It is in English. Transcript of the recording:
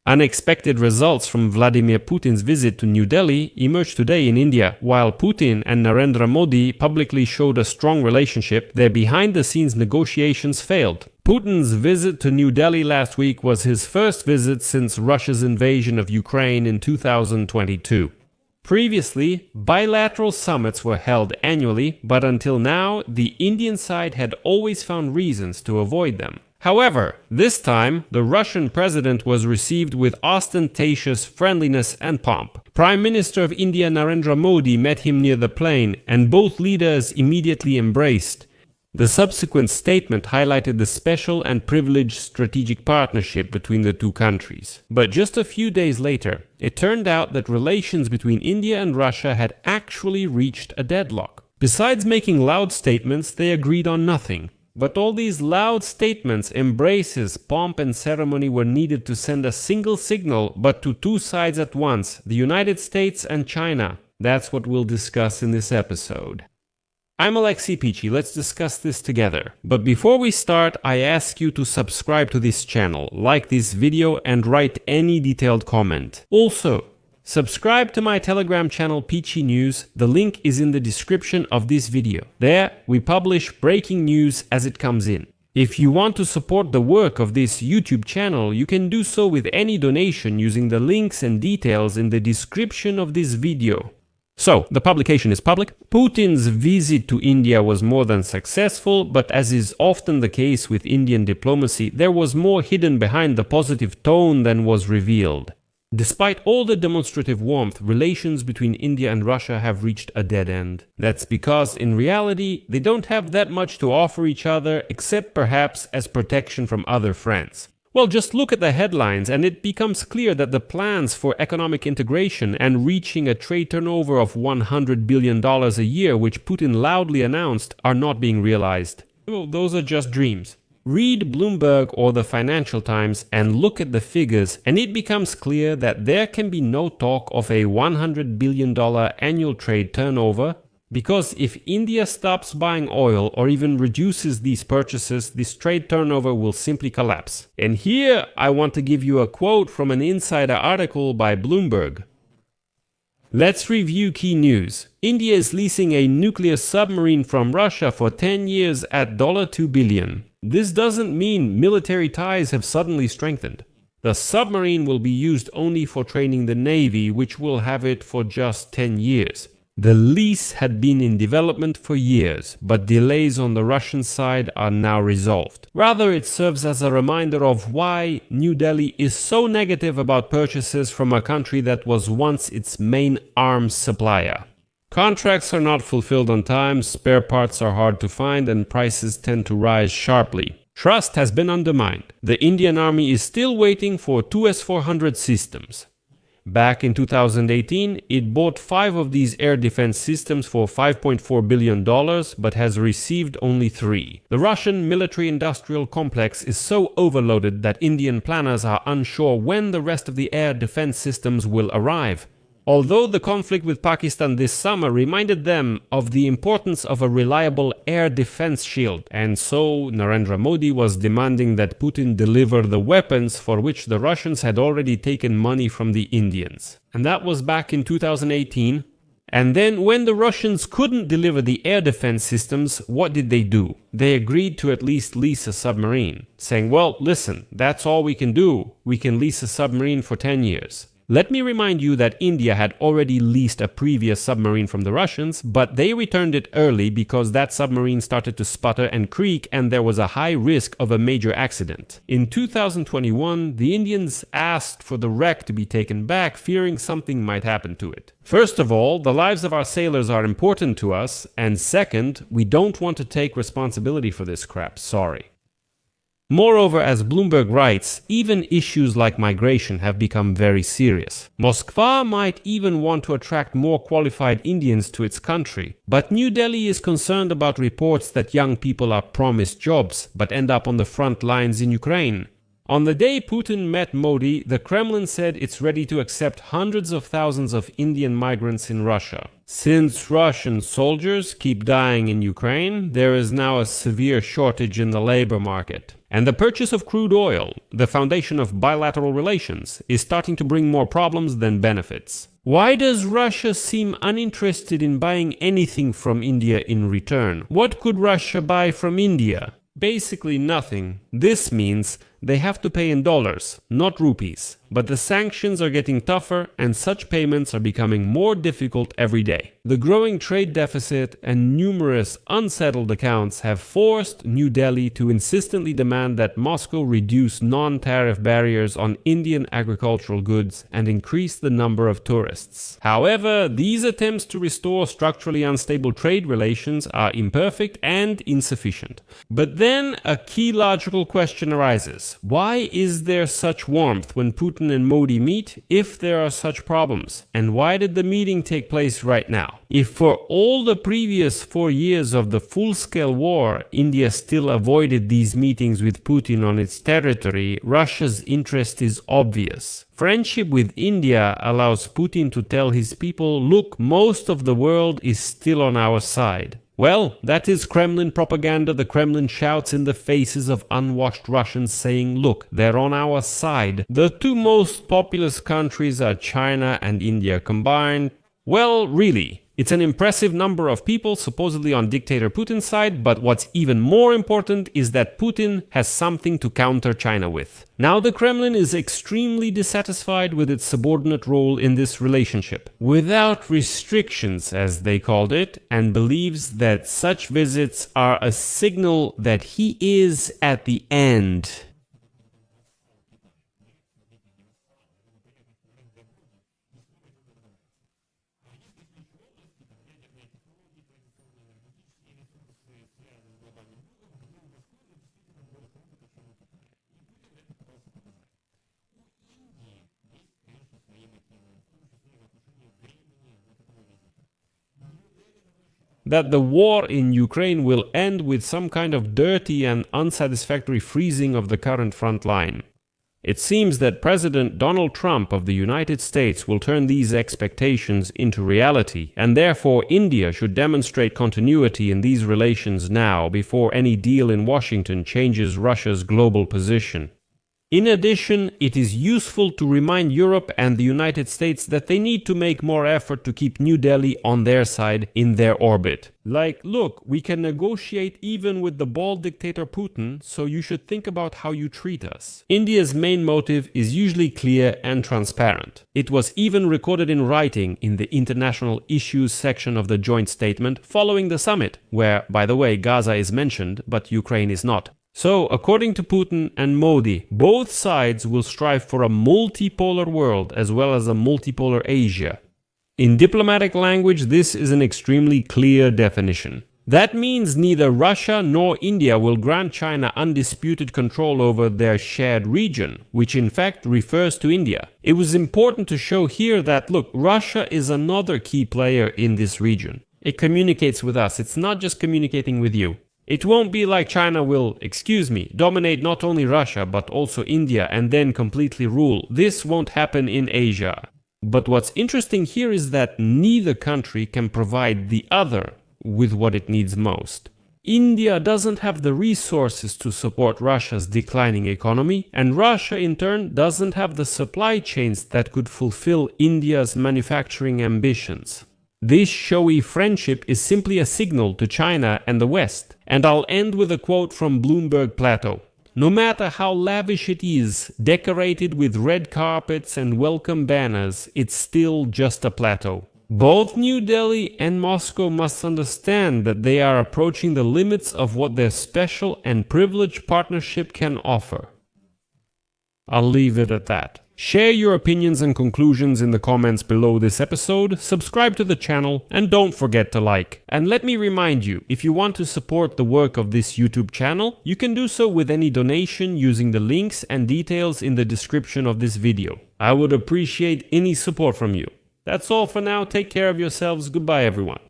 Unexpected results from Vladimir Putin's visit to New Delhi emerged today in India. While Putin and Narendra Modi publicly showed a strong relationship, their behind-the-scenes negotiations failed. Putin's visit to New Delhi last week was his first visit since Russia's invasion of Ukraine in 2022. Previously, bilateral summits were held annually, but until now, the Indian side had always found reasons to avoid them. However, this time, the Russian president was received with ostentatious friendliness and pomp. Prime Minister of India Narendra Modi met him near the plane, and both leaders immediately embraced. The subsequent statement highlighted the special and privileged strategic partnership between the two countries. But just a few days later, it turned out that relations between India and Russia had actually reached a deadlock. Besides making loud statements, they agreed on nothing. But all these loud statements, embraces, pomp and ceremony were needed to send a single signal, but to two sides at once, the United States and China. That's what we'll discuss in this episode. I'm Alexei Peachy, let's discuss this together. But before we start, I ask you to subscribe to this channel, like this video and write any detailed comment. Also, subscribe to my Telegram channel Peachy News, the link is in the description of this video. There, we publish breaking news as it comes in. If you want to support the work of this YouTube channel, you can do so with any donation using the links and details in the description of this video. So, the publication is public. Putin's visit to India was more than successful, but as is often the case with Indian diplomacy, there was more hidden behind the positive tone than was revealed. Despite all the demonstrative warmth, relations between India and Russia have reached a dead end. That's because, in reality, they don't have that much to offer each other, except perhaps as protection from other friends. Well, just look at the headlines and it becomes clear that the plans for economic integration and reaching a trade turnover of $100 billion a year, which Putin loudly announced, are not being realized. Well, those are just dreams. Read Bloomberg or the Financial Times and look at the figures, and it becomes clear that there can be no talk of a $100 billion annual trade turnover, because if India stops buying oil or even reduces these purchases, this trade turnover will simply collapse. And here I want to give you a quote from an insider article by Bloomberg. Let's review key news. India is leasing a nuclear submarine from Russia for 10 years at $2 billion. This doesn't mean military ties have suddenly strengthened. The submarine will be used only for training the Navy, which will have it for just 10 years. The lease had been in development for years, but delays on the Russian side are now resolved. Rather, it serves as a reminder of why New Delhi is so negative about purchases from a country that was once its main arms supplier. Contracts are not fulfilled on time, spare parts are hard to find, and prices tend to rise sharply. Trust has been undermined. The Indian Army is still waiting for two S-400 systems. Back in 2018, it bought 5 of these air defense systems for $5.4 billion, but has received only 3. The Russian military-industrial complex is so overloaded that Indian planners are unsure when the rest of the air defense systems will arrive. Although the conflict with Pakistan this summer reminded them of the importance of a reliable air defense shield, and so Narendra Modi was demanding that Putin deliver the weapons for which the Russians had already taken money from the Indians. And that was back in 2018. And then when the Russians couldn't deliver the air defense systems, what did they do? They agreed to at least lease a submarine, saying, well, listen, that's all we can do. We can lease a submarine for 10 years. Let me remind you that India had already leased a previous submarine from the Russians, but they returned it early because that submarine started to sputter and creak and there was a high risk of a major accident. In 2021, the Indians asked for the wreck to be taken back, fearing something might happen to it. First of all, the lives of our sailors are important to us, and second, we don't want to take responsibility for this crap, sorry. Moreover, as Bloomberg writes, even issues like migration have become very serious. Moscow might even want to attract more qualified Indians to its country, but New Delhi is concerned about reports that young people are promised jobs but end up on the front lines in Ukraine. On the day Putin met Modi, the Kremlin said it's ready to accept hundreds of thousands of Indian migrants in Russia. Since Russian soldiers keep dying in Ukraine, there is now a severe shortage in the labor market. And the purchase of crude oil, the foundation of bilateral relations, is starting to bring more problems than benefits. Why does Russia seem uninterested in buying anything from India in return? What could Russia buy from India? Basically nothing. This means they have to pay in dollars, not rupees. But the sanctions are getting tougher and such payments are becoming more difficult every day. The growing trade deficit and numerous unsettled accounts have forced New Delhi to insistently demand that Moscow reduce non-tariff barriers on Indian agricultural goods and increase the number of tourists. However, these attempts to restore structurally unstable trade relations are imperfect and insufficient. But then a key logical question arises. Why is there such warmth when Putin and Modi meet if there are such problems? And why did the meeting take place right now? If for all the previous 4 years of the full-scale war, India still avoided these meetings with Putin on its territory, Russia's interest is obvious. Friendship with India allows Putin to tell his people, look, most of the world is still on our side. Well, that is Kremlin propaganda. The Kremlin shouts in the faces of unwashed Russians saying, look, they're on our side. The two most populous countries are China and India combined. Well, really. It's an impressive number of people supposedly on dictator Putin's side, but what's even more important is that Putin has something to counter China with. Now the Kremlin is extremely dissatisfied with its subordinate role in this relationship, without restrictions as they called it, and believes that such visits are a signal that he is at the end. That the war in Ukraine will end with some kind of dirty and unsatisfactory freezing of the current front line. It seems that President Donald Trump of the United States will turn these expectations into reality, and therefore India should demonstrate continuity in these relations now before any deal in Washington changes Russia's global position. In addition, it is useful to remind Europe and the United States that they need to make more effort to keep New Delhi on their side in their orbit. Like, look, we can negotiate even with the bald dictator Putin, so you should think about how you treat us. India's main motive is usually clear and transparent. It was even recorded in writing in the international issues section of the joint statement following the summit, where, by the way, Gaza is mentioned, but Ukraine is not. So, according to Putin and Modi, both sides will strive for a multipolar world as well as a multipolar Asia. In diplomatic language, this is an extremely clear definition. That means neither Russia nor India will grant China undisputed control over their shared region, which in fact refers to India. It was important to show here that, look, Russia is another key player in this region. It communicates with us, it's not just communicating with you. It won't be like China will, dominate not only Russia but also India and then completely rule. This won't happen in Asia. But what's interesting here is that neither country can provide the other with what it needs most. India doesn't have the resources to support Russia's declining economy, and Russia in turn doesn't have the supply chains that could fulfill India's manufacturing ambitions. This showy friendship is simply a signal to China and the West. And I'll end with a quote from Bloomberg Plateau. No matter how lavish it is, decorated with red carpets and welcome banners, it's still just a plateau. Both New Delhi and Moscow must understand that they are approaching the limits of what their special and privileged partnership can offer. I'll leave it at that. Share your opinions and conclusions in the comments below this episode, subscribe to the channel, and don't forget to like. And let me remind you, if you want to support the work of this YouTube channel, you can do so with any donation using the links and details in the description of this video. I would appreciate any support from you. That's all for now, take care of yourselves, goodbye everyone.